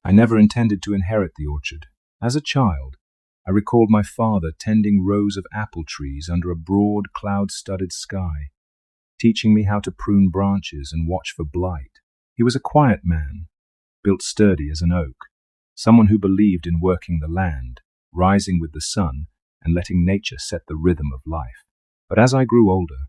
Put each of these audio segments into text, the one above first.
I never intended to inherit the orchard. As a child, I recalled my father tending rows of apple trees under a broad, cloud-studded sky, teaching me how to prune branches and watch for blight. He was a quiet man, built sturdy as an oak, someone who believed in working the land, rising with the sun, and letting nature set the rhythm of life. But as I grew older,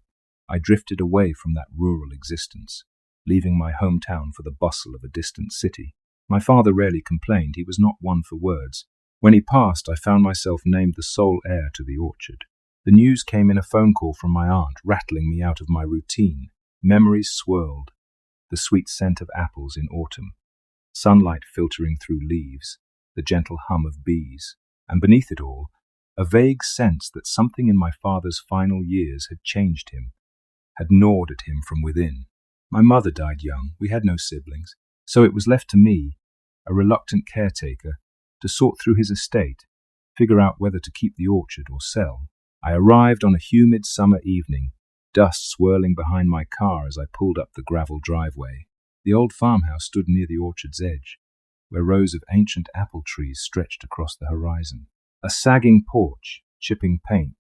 I drifted away from that rural existence, leaving my hometown for the bustle of a distant city. My father rarely complained. He was not one for words. When he passed, I found myself named the sole heir to the orchard. The news came in a phone call from my aunt, rattling me out of my routine. Memories swirled, the sweet scent of apples in autumn, sunlight filtering through leaves, the gentle hum of bees, and beneath it all, a vague sense that something in my father's final years had changed him, had gnawed at him from within. My mother died young. We had no siblings, so it was left to me, a reluctant caretaker, to sort through his estate, figure out whether to keep the orchard or sell. I arrived on a humid summer evening, dust swirling behind my car as I pulled up the gravel driveway. The old farmhouse stood near the orchard's edge, where rows of ancient apple trees stretched across the horizon. A sagging porch, chipping paint,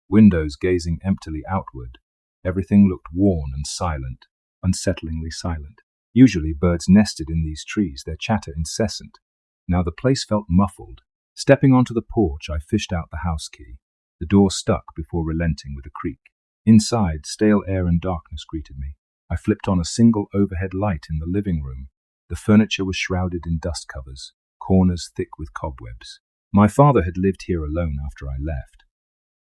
windows gazing emptily outward. Everything looked worn and silent, unsettlingly silent. Usually birds nested in these trees, their chatter incessant. Now the place felt muffled. Stepping onto the porch, I fished out the house key. The door stuck before relenting with a creak. Inside, stale air and darkness greeted me. I flipped on a single overhead light in the living room. The furniture was shrouded in dust covers, corners thick with cobwebs. My father had lived here alone after I left,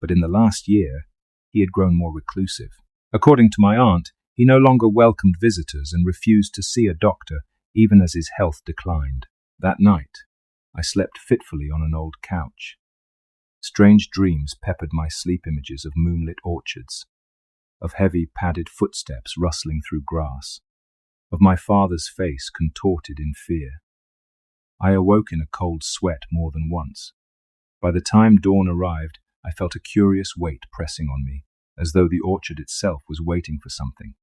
but in the last year, he had grown more reclusive. According to my aunt, he no longer welcomed visitors and refused to see a doctor, even as his health declined. That night, I slept fitfully on an old couch. Strange dreams peppered my sleep images of moonlit orchards, of heavy padded footsteps rustling through grass, of my father's face contorted in fear. I awoke in a cold sweat more than once. By the time dawn arrived, I felt a curious weight pressing on me, as though the orchard itself was waiting for something.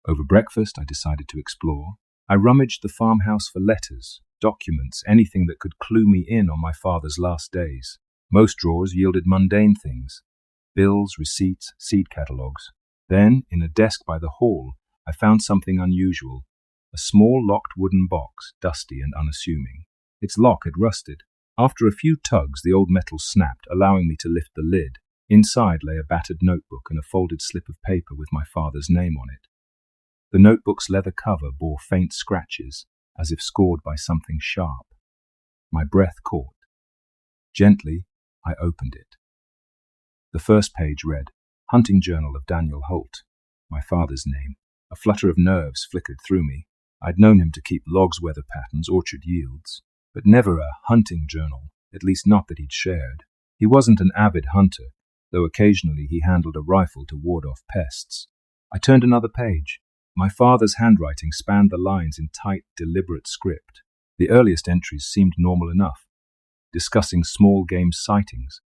Over breakfast, I decided to explore. I rummaged the farmhouse for letters, documents, anything that could clue me in on my father's last days. Most drawers yielded mundane things: bills, receipts, seed catalogues. Then, in a desk by the hall, I found something unusual: a small locked wooden box, dusty and unassuming. Its lock had rusted. After a few tugs, the old metal snapped, allowing me to lift the lid. Inside lay a battered notebook and a folded slip of paper with my father's name on it. The notebook's leather cover bore faint scratches, as if scored by something sharp. My breath caught. Gently, I opened it. The first page read, "Hunting Journal of Daniel Holt," my father's name. A flutter of nerves flickered through me. I'd known him to keep logs, weather patterns, orchard yields, but never a hunting journal, at least not that he'd shared. He wasn't an avid hunter, though occasionally he handled a rifle to ward off pests. I turned another page. My father's handwriting spanned the lines in tight, deliberate script. The earliest entries seemed normal enough, discussing small game sightings,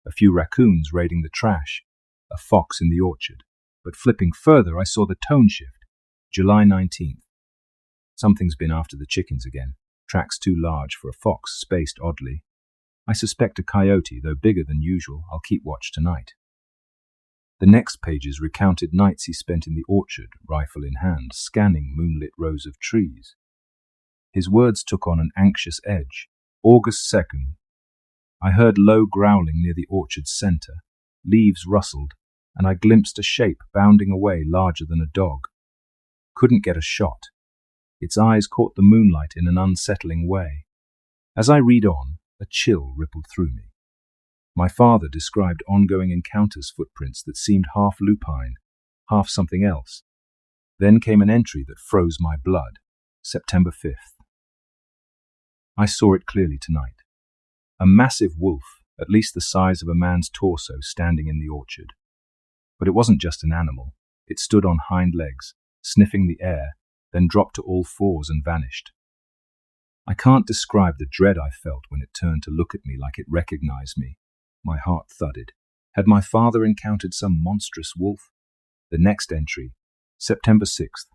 a few raccoons raiding the trash, a fox in the orchard. But flipping further, I saw the tone shift. July 19th. Something's been after the chickens again. Tracks too large for a fox, spaced oddly. I suspect a coyote, though bigger than usual. I'll keep watch tonight. The next pages recounted nights he spent in the orchard, rifle in hand, scanning moonlit rows of trees. His words took on an anxious edge. August 2nd. I heard low growling near the orchard's center. Leaves rustled, and I glimpsed a shape bounding away larger than a dog. Couldn't get a shot. Its eyes caught the moonlight in an unsettling way. As I read on, a chill rippled through me. My father described ongoing encounters footprints that seemed half lupine, half something else. Then came an entry that froze my blood. September 5th. I saw it clearly tonight. A massive wolf, at least the size of a man's torso, standing in the orchard. But it wasn't just an animal. It stood on hind legs, sniffing the air, then dropped to all fours and vanished. I can't describe the dread I felt when it turned to look at me like it recognized me. My heart thudded. Had my father encountered some monstrous wolf? The next entry, September 6th.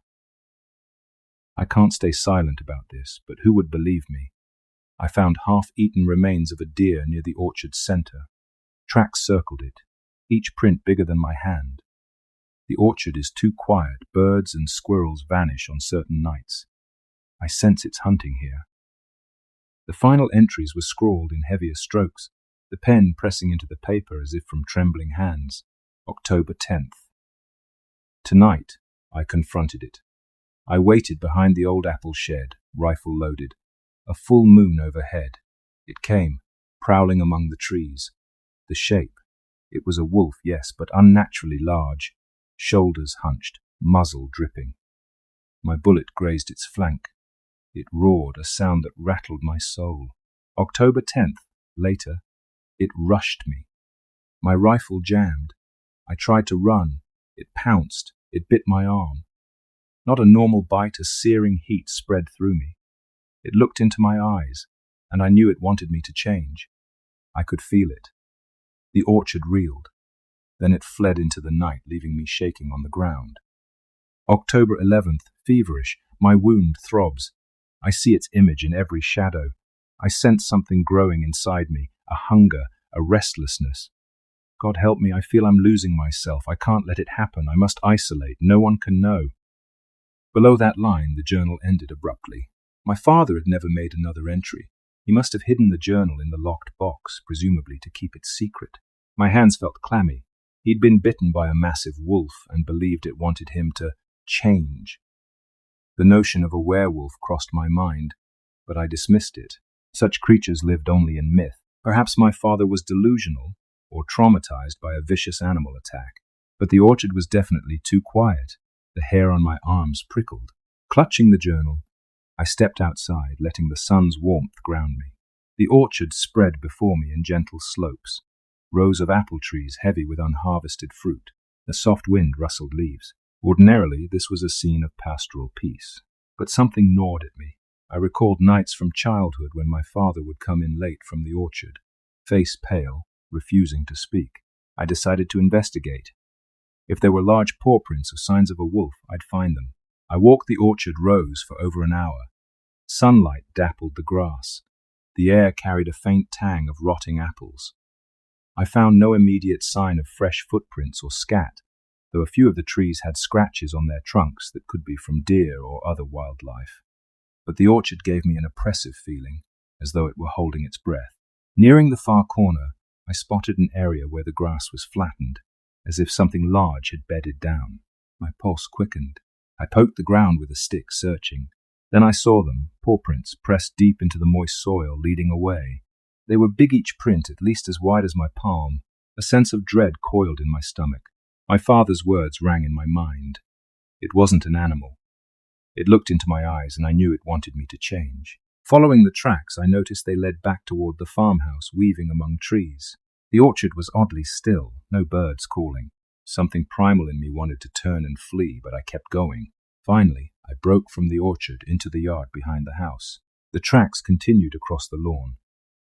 I can't stay silent about this, but who would believe me? I found half-eaten remains of a deer near the orchard's center. Tracks circled it, each print bigger than my hand. The orchard is too quiet. Birds and squirrels vanish on certain nights. I sense it's hunting here. The final entries were scrawled in heavier strokes, the pen pressing into the paper as if from trembling hands. October 10th. Tonight, I confronted it. I waited behind the old apple shed, rifle loaded. A full moon overhead. It came, prowling among the trees. The shape. It was a wolf, yes, but unnaturally large. Shoulders hunched, muzzle dripping. My bullet grazed its flank. It roared, a sound that rattled my soul. October 10th. Later, it rushed me. My rifle jammed. I tried to run. It pounced. It bit my arm. Not a normal bite, a searing heat spread through me. It looked into my eyes, and I knew it wanted me to change. I could feel it. The orchard reeled. Then it fled into the night, leaving me shaking on the ground. October 11th, feverish. My wound throbs. I see its image in every shadow. I sense something growing inside me, a hunger, a restlessness. God help me, I feel I'm losing myself. I can't let it happen. I must isolate. No one can know. Below that line, the journal ended abruptly. My father had never made another entry. He must have hidden the journal in the locked box, presumably to keep it secret. My hands felt clammy. He'd been bitten by a massive wolf and believed it wanted him to change. The notion of a werewolf crossed my mind, but I dismissed it. Such creatures lived only in myth. Perhaps my father was delusional or traumatized by a vicious animal attack. But the orchard was definitely too quiet. The hair on my arms prickled. Clutching the journal, I stepped outside, letting the sun's warmth ground me. The orchard spread before me in gentle slopes. Rows of apple trees heavy with unharvested fruit. A soft wind rustled leaves. Ordinarily, this was a scene of pastoral peace. But something gnawed at me. I recalled nights from childhood when my father would come in late from the orchard, face pale, refusing to speak. I decided to investigate. If there were large paw prints or signs of a wolf, I'd find them. I walked the orchard rows for over an hour. Sunlight dappled the grass. The air carried a faint tang of rotting apples. I found no immediate sign of fresh footprints or scat, though a few of the trees had scratches on their trunks that could be from deer or other wildlife. But the orchard gave me an oppressive feeling, as though it were holding its breath. Nearing the far corner, I spotted an area where the grass was flattened, as if something large had bedded down. My pulse quickened. I poked the ground with a stick, searching. Then I saw them, paw prints pressed deep into the moist soil, leading away. They were big, each print at least as wide as my palm. A sense of dread coiled in my stomach. My father's words rang in my mind. It wasn't an animal. It looked into my eyes, and I knew it wanted me to change. Following the tracks, I noticed they led back toward the farmhouse, weaving among trees. The orchard was oddly still, no birds calling. Something primal in me wanted to turn and flee, but I kept going. Finally, I broke from the orchard into the yard behind the house. The tracks continued across the lawn,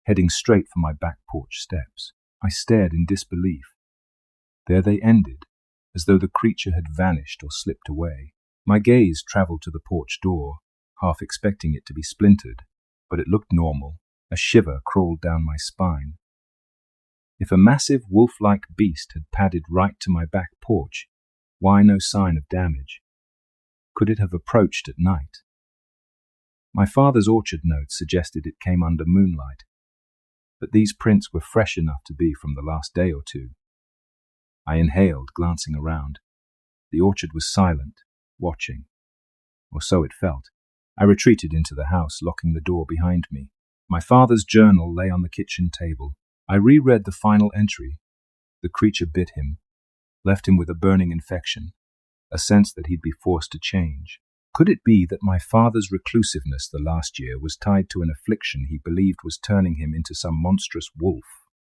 heading straight for my back porch steps. I stared in disbelief. There they ended, as though the creature had vanished or slipped away. My gaze traveled to the porch door, half expecting it to be splintered, but it looked normal. A shiver crawled down my spine. If a massive wolf-like beast had padded right to my back porch, why no sign of damage? Could it have approached at night? My father's orchard notes suggested it came under moonlight, but these prints were fresh enough to be from the last day or two. I inhaled, glancing around. The orchard was silent, watching. Or so it felt. I retreated into the house, locking the door behind me. My father's journal lay on the kitchen table. I reread the final entry. The creature bit him, left him with a burning infection, a sense that he'd be forced to change. Could it be that my father's reclusiveness the last year was tied to an affliction he believed was turning him into some monstrous wolf?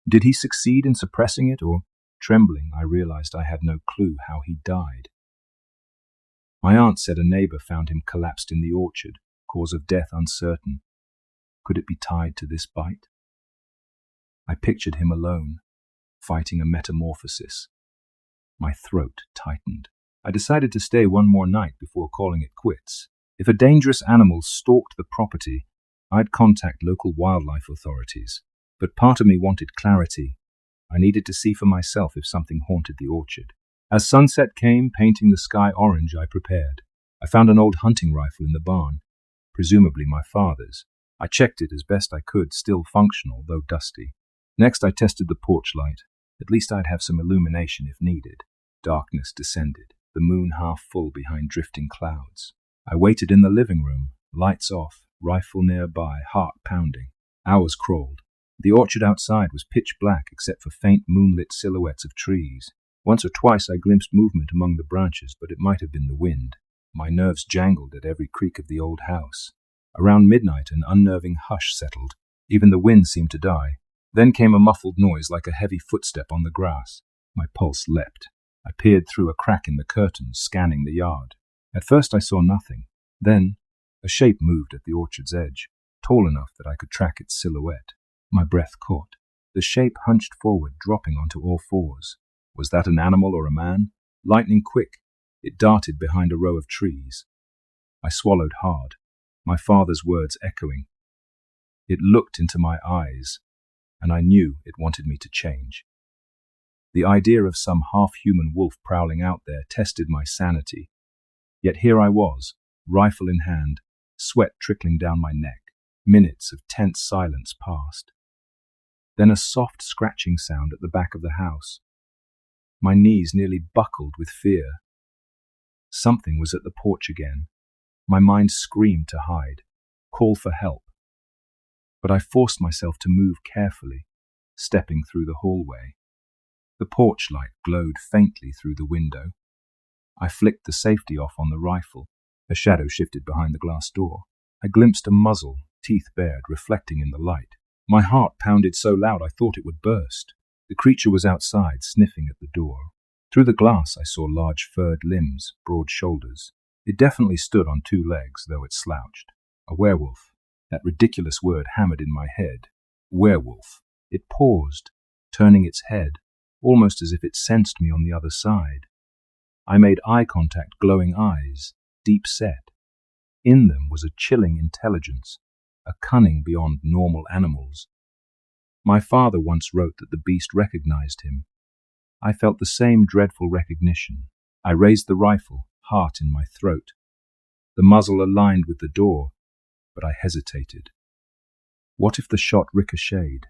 Did he succeed in suppressing it, or, trembling, I realized I had no clue how he died? My aunt said a neighbor found him collapsed in the orchard, cause of death uncertain. Could it be tied to this bite? I pictured him alone, fighting a metamorphosis. My throat tightened. I decided to stay one more night before calling it quits. If a dangerous animal stalked the property, I'd contact local wildlife authorities, but part of me wanted clarity. I needed to see for myself if something haunted the orchard. As sunset came, painting the sky orange, I prepared. I found an old hunting rifle in the barn, presumably my father's. I checked it as best I could, still functional, though dusty. Next, I tested the porch light. At least I'd have some illumination if needed. Darkness descended, the moon half full behind drifting clouds. I waited in the living room, lights off, rifle nearby, heart pounding. Hours crawled. The orchard outside was pitch black except for faint moonlit silhouettes of trees. Once or twice I glimpsed movement among the branches, but it might have been the wind. My nerves jangled at every creak of the old house. Around midnight an unnerving hush settled. Even the wind seemed to die. Then came a muffled noise like a heavy footstep on the grass. My pulse leapt. I peered through a crack in the curtains, scanning the yard. At first I saw nothing. Then a shape moved at the orchard's edge, tall enough that I could track its silhouette. My breath caught. The shape hunched forward, dropping onto all fours. Was that an animal or a man? Lightning quick, it darted behind a row of trees. I swallowed hard, my father's words echoing. It looked into my eyes, and I knew it wanted me to change. The idea of some half-human wolf prowling out there tested my sanity. Yet here I was, rifle in hand, sweat trickling down my neck. Minutes of tense silence passed. Then a soft scratching sound at the back of the house. My knees nearly buckled with fear. Something was at the porch again. My mind screamed to hide, call for help. But I forced myself to move carefully, stepping through the hallway. The porch light glowed faintly through the window. I flicked the safety off on the rifle. A shadow shifted behind the glass door. I glimpsed a muzzle, teeth bared, reflecting in the light. My heart pounded so loud I thought it would burst. The creature was outside, sniffing at the door. Through the glass I saw large furred limbs, broad shoulders. It definitely stood on two legs, though it slouched. A werewolf. That ridiculous word hammered in my head. Werewolf. It paused, turning its head, almost as if it sensed me on the other side. I made eye contact, glowing eyes, deep set. In them was a chilling intelligence, a cunning beyond normal animals. My father once wrote that the beast recognized him. I felt the same dreadful recognition. I raised the rifle, heart in my throat. The muzzle aligned with the door, but I hesitated. What if the shot ricocheted?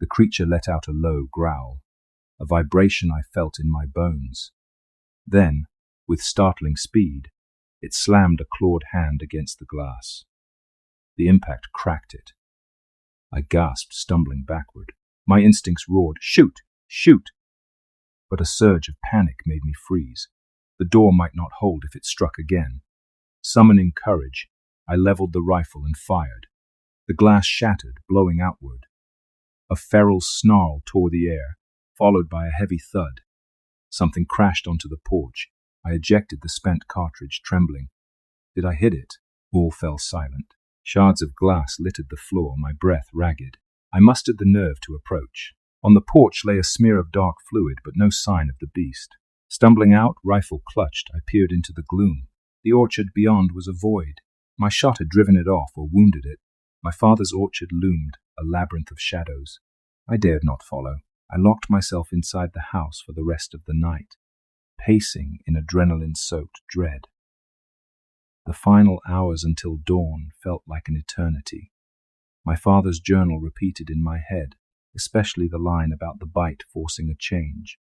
The creature let out a low growl, a vibration I felt in my bones. Then, with startling speed, it slammed a clawed hand against the glass. The impact cracked it. I gasped, stumbling backward. My instincts roared, "Shoot! Shoot!" But a surge of panic made me freeze. The door might not hold if it struck again. Summoning courage, I leveled the rifle and fired. The glass shattered, blowing outward. A feral snarl tore the air, followed by a heavy thud. Something crashed onto the porch. I ejected the spent cartridge, trembling. Did I hit it? All fell silent. Shards of glass littered the floor, my breath ragged. I mustered the nerve to approach. On the porch lay a smear of dark fluid, but no sign of the beast. Stumbling out, rifle clutched, I peered into the gloom. The orchard beyond was a void. My shot had driven it off or wounded it. My father's orchard loomed, a labyrinth of shadows. I dared not follow. I locked myself inside the house for the rest of the night, pacing in adrenaline-soaked dread. The final hours until dawn felt like an eternity. My father's journal repeated in my head, especially the line about the bite forcing a change.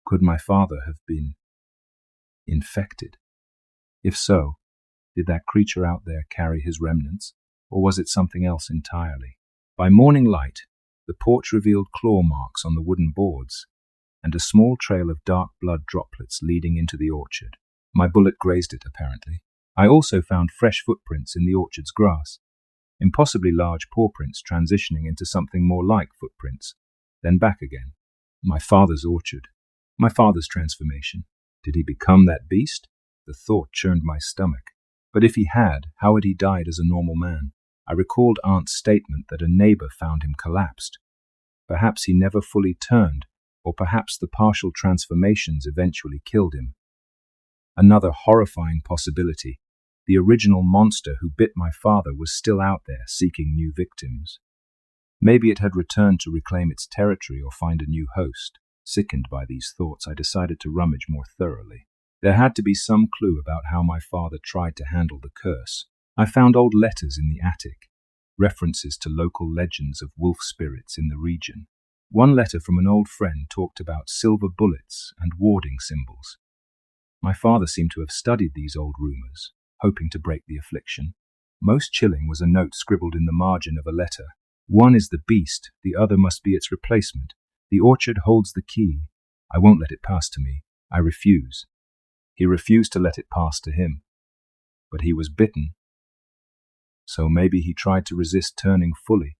Could my father have been infected? If so, did that creature out there carry his remnants, or was it something else entirely? By morning light, the porch revealed claw marks on the wooden boards, and a small trail of dark blood droplets leading into the orchard. My bullet grazed it, apparently. I also found fresh footprints in the orchard's grass, impossibly large paw prints transitioning into something more like footprints, then back again. My father's orchard. My father's transformation. Did he become that beast? The thought churned my stomach. But if he had, how had he died as a normal man? I recalled Aunt's statement that a neighbor found him collapsed. Perhaps he never fully turned, or perhaps the partial transformations eventually killed him. Another horrifying possibility. The original monster who bit my father was still out there seeking new victims. Maybe it had returned to reclaim its territory or find a new host. Sickened by these thoughts, I decided to rummage more thoroughly. There had to be some clue about how my father tried to handle the curse. I found old letters in the attic, references to local legends of wolf spirits in the region. One letter from an old friend talked about silver bullets and warding symbols. My father seemed to have studied these old rumors, hoping to break the affliction. Most chilling was a note scribbled in the margin of a letter. One is the beast, the other must be its replacement. The orchard holds the key. I won't let it pass to me. I refuse. He refused to let it pass to him. But he was bitten. So maybe he tried to resist turning fully.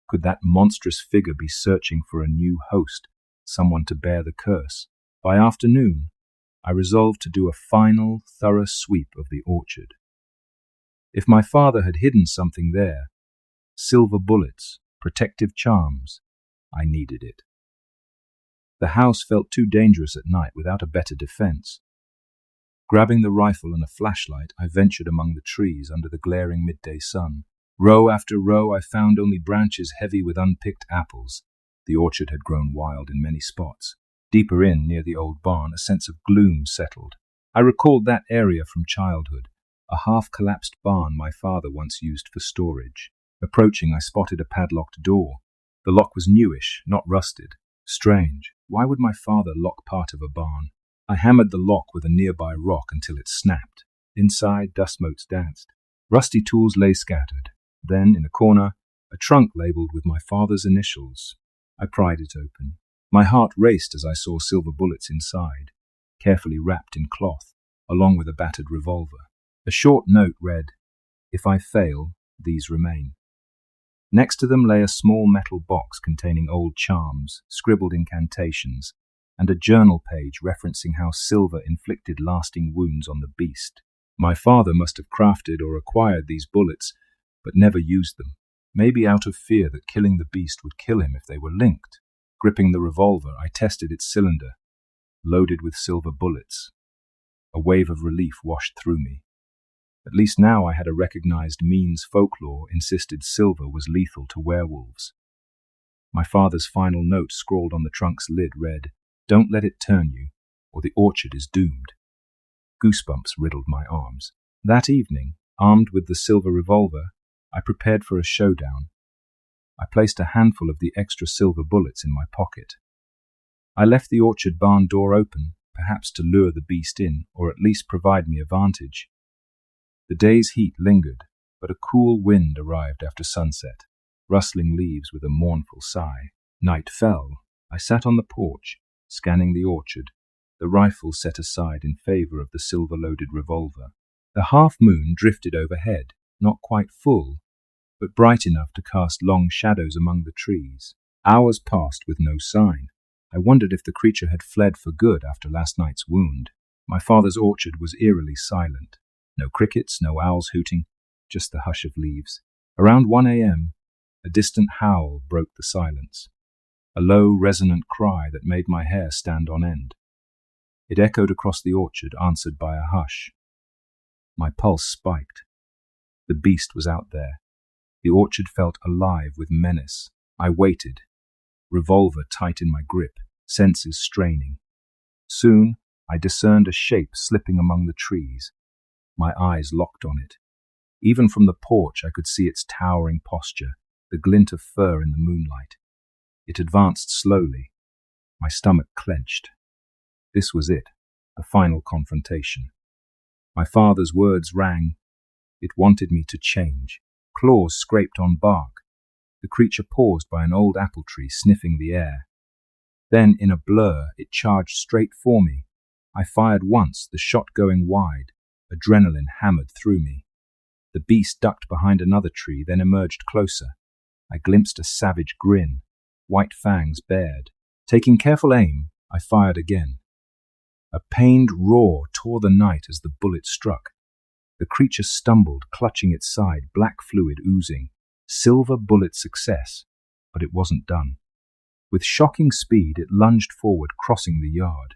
Could that monstrous figure be searching for a new host, someone to bear the curse? By afternoon, I resolved to do a final, thorough sweep of the orchard. If my father had hidden something there, silver bullets, protective charms, I needed it. The house felt too dangerous at night without a better defense. Grabbing the rifle and a flashlight, I ventured among the trees under the glaring midday sun. Row after row, I found only branches heavy with unpicked apples. The orchard had grown wild in many spots. Deeper in, near the old barn, a sense of gloom settled. I recalled that area from childhood, a half-collapsed barn my father once used for storage. Approaching, I spotted a padlocked door. The lock was newish, not rusted. Strange. Why would my father lock part of a barn? I hammered the lock with a nearby rock until it snapped. Inside, dust motes danced. Rusty tools lay scattered. Then, in a corner, a trunk labelled with my father's initials. I pried it open. My heart raced as I saw silver bullets inside, carefully wrapped in cloth, along with a battered revolver. A short note read, "If I fail, these remain." Next to them lay a small metal box containing old charms, scribbled incantations, and a journal page referencing how silver inflicted lasting wounds on the beast. My father must have crafted or acquired these bullets, but never used them, maybe out of fear that killing the beast would kill him if they were linked. Gripping the revolver, I tested its cylinder, loaded with silver bullets. A wave of relief washed through me. At least now I had a recognized Means folklore insisted silver was lethal to werewolves. My father's final note scrawled on the trunk's lid read, "Don't let it turn you, or the orchard is doomed." Goosebumps riddled my arms. That evening, armed with the silver revolver, I prepared for a showdown. I placed a handful of the extra silver bullets in my pocket. I left the orchard barn door open, perhaps to lure the beast in, or at least provide me a vantage. The day's heat lingered, but a cool wind arrived after sunset, rustling leaves with a mournful sigh. Night fell. I sat on the porch, scanning the orchard, the rifle set aside in favor of the silver-loaded revolver. The half-moon drifted overhead, not quite full, but bright enough to cast long shadows among the trees. Hours passed with no sign. I wondered if the creature had fled for good after last night's wound. My father's orchard was eerily silent. No crickets, no owls hooting, just the hush of leaves. Around 1 a.m., a distant howl broke the silence, a low, resonant cry that made my hair stand on end. It echoed across the orchard, answered by a hush. My pulse spiked. The beast was out there. The orchard felt alive with menace. I waited, revolver tight in my grip, senses straining. Soon, I discerned a shape slipping among the trees. My eyes locked on it. Even from the porch, I could see its towering posture, the glint of fur in the moonlight. It advanced slowly. My stomach clenched. This was it, the final confrontation. My father's words rang. It wanted me to change. Claws scraped on bark. The creature paused by an old apple tree, sniffing the air. Then, in a blur, it charged straight for me. I fired once, the shot going wide. Adrenaline hammered through me. The beast ducked behind another tree, then emerged closer. I glimpsed a savage grin, white fangs bared. Taking careful aim, I fired again. A pained roar tore the night as the bullet struck. The creature stumbled, clutching its side, black fluid oozing. Silver bullet success, but it wasn't done. With shocking speed, it lunged forward, crossing the yard.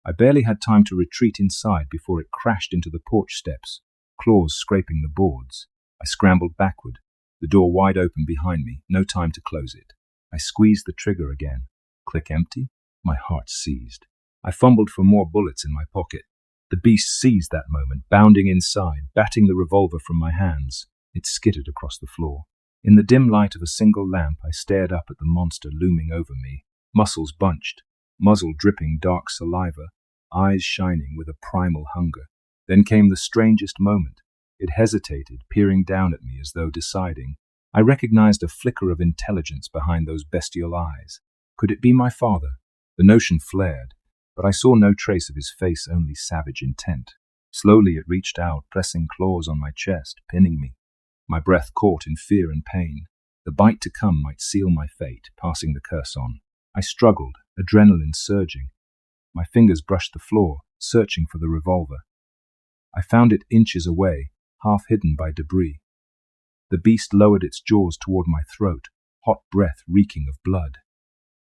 I barely had time to retreat inside before it crashed into the porch steps, claws scraping the boards. I scrambled backward, the door wide open behind me, no time to close it. I squeezed the trigger again. Click empty. My heart seized. I fumbled for more bullets in my pocket. The beast seized that moment, bounding inside, batting the revolver from my hands. It skittered across the floor. In the dim light of a single lamp, I stared up at the monster looming over me, muscles bunched, muzzle dripping dark saliva, eyes shining with a primal hunger. Then came the strangest moment. It hesitated, peering down at me as though deciding. I recognized a flicker of intelligence behind those bestial eyes. Could it be my father? The notion flared, but I saw no trace of his face, only savage intent. Slowly it reached out, pressing claws on my chest, pinning me. My breath caught in fear and pain. The bite to come might seal my fate, passing the curse on. I struggled, adrenaline surging. My fingers brushed the floor, searching for the revolver. I found it inches away, half hidden by debris. The beast lowered its jaws toward my throat, hot breath reeking of blood.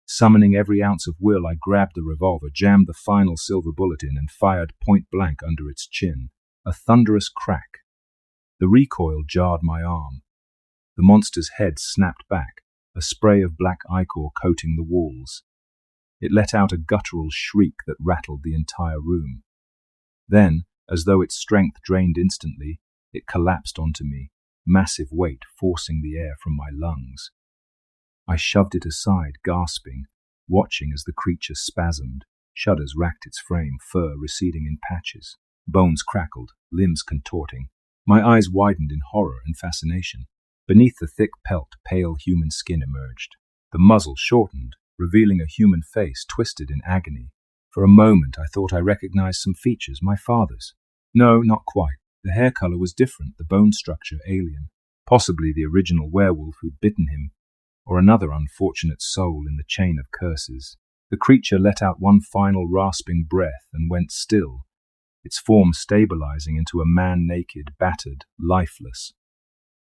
Summoning every ounce of will, I grabbed the revolver, jammed the final silver bullet in, and fired point blank under its chin. A thunderous crack. The recoil jarred my arm. The monster's head snapped back, a spray of black ichor coating the walls. It let out a guttural shriek that rattled the entire room. Then, as though its strength drained instantly, it collapsed onto me, massive weight forcing the air from my lungs. I shoved it aside, gasping, watching as the creature spasmed. Shudders racked its frame, fur receding in patches. Bones crackled, limbs contorting. My eyes widened in horror and fascination. Beneath the thick pelt, pale human skin emerged. The muzzle shortened, revealing a human face twisted in agony. For a moment I thought I recognized some features, my father's. No, not quite. The hair color was different, the bone structure alien. Possibly the original werewolf who'd bitten him, or another unfortunate soul in the chain of curses. The creature let out one final rasping breath and went still, its form stabilizing into a man naked, battered, lifeless.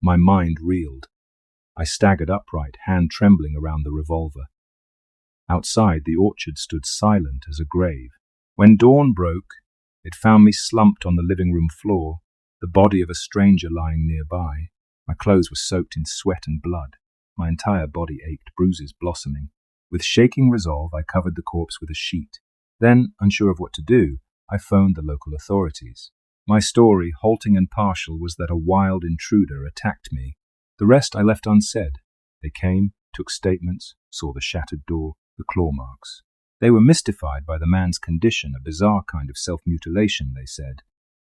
My mind reeled. I staggered upright, hand trembling around the revolver. Outside, the orchard stood silent as a grave. When dawn broke, it found me slumped on the living room floor, the body of a stranger lying nearby. My clothes were soaked in sweat and blood. My entire body ached, bruises blossoming. With shaking resolve, I covered the corpse with a sheet. Then, unsure of what to do, I phoned the local authorities. My story, halting and partial, was that a wild intruder attacked me. The rest I left unsaid. They came, took statements, saw the shattered door, the claw marks. They were mystified by the man's condition, a bizarre kind of self-mutilation, they said,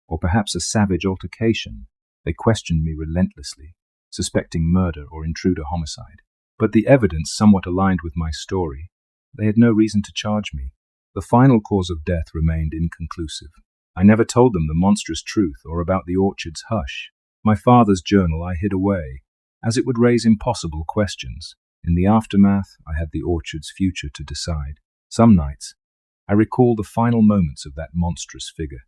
or perhaps a savage altercation. They questioned me relentlessly, suspecting murder or intruder homicide. But the evidence somewhat aligned with my story. They had no reason to charge me. The final cause of death remained inconclusive. I never told them the monstrous truth or about the orchard's hush. My father's journal I hid away, as it would raise impossible questions. In the aftermath, I had the orchard's future to decide. Some nights, I recall the final moments of that monstrous figure,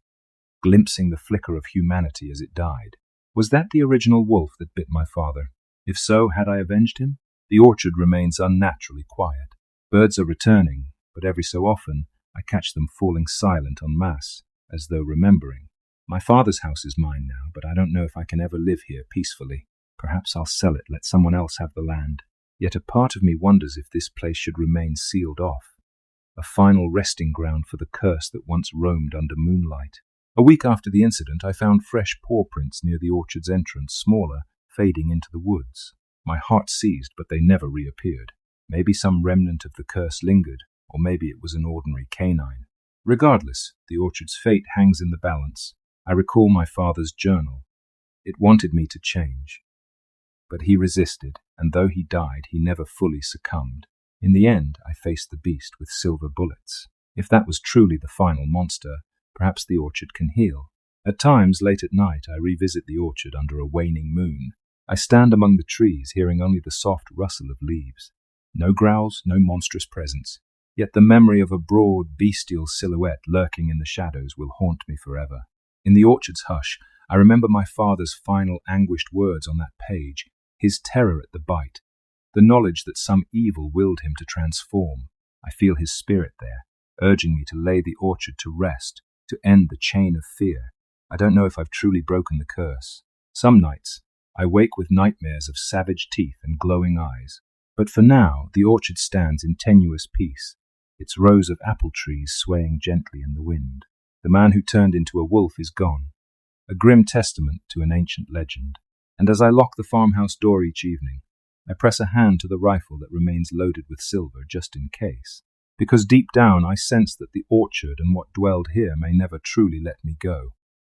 glimpsing the flicker of humanity as it died. Was that the original wolf that bit my father? If so, had I avenged him? The orchard remains unnaturally quiet. Birds are returning, but every so often I catch them falling silent en masse, as though remembering. My father's house is mine now, but I don't know if I can ever live here peacefully. Perhaps I'll sell it, let someone else have the land. Yet a part of me wonders if this place should remain sealed off, a final resting ground for the curse that once roamed under moonlight. A week after the incident, I found fresh paw prints near the orchard's entrance, smaller, fading into the woods. My heart seized, but they never reappeared. Maybe some remnant of the curse lingered, or maybe it was an ordinary canine. Regardless, the orchard's fate hangs in the balance. I recall my father's journal. It wanted me to change. But he resisted, and though he died, he never fully succumbed. In the end, I faced the beast with silver bullets. If that was truly the final monster, perhaps the orchard can heal. At times, late at night, I revisit the orchard under a waning moon. I stand among the trees, hearing only the soft rustle of leaves. No growls, no monstrous presence. Yet the memory of a broad, bestial silhouette lurking in the shadows will haunt me forever. In the orchard's hush, I remember my father's final anguished words on that page, his terror at the bite, the knowledge that some evil willed him to transform. I feel his spirit there, urging me to lay the orchard to rest, to end the chain of fear. I don't know if I've truly broken the curse. Some nights, I wake with nightmares of savage teeth and glowing eyes. But for now, the orchard stands in tenuous peace, its rows of apple trees swaying gently in the wind. The man who turned into a wolf is gone, a grim testament to an ancient legend. And as I lock the farmhouse door each evening, I press a hand to the rifle that remains loaded with silver just in case, because deep down I sense that the orchard and what dwelled here may never truly let me go.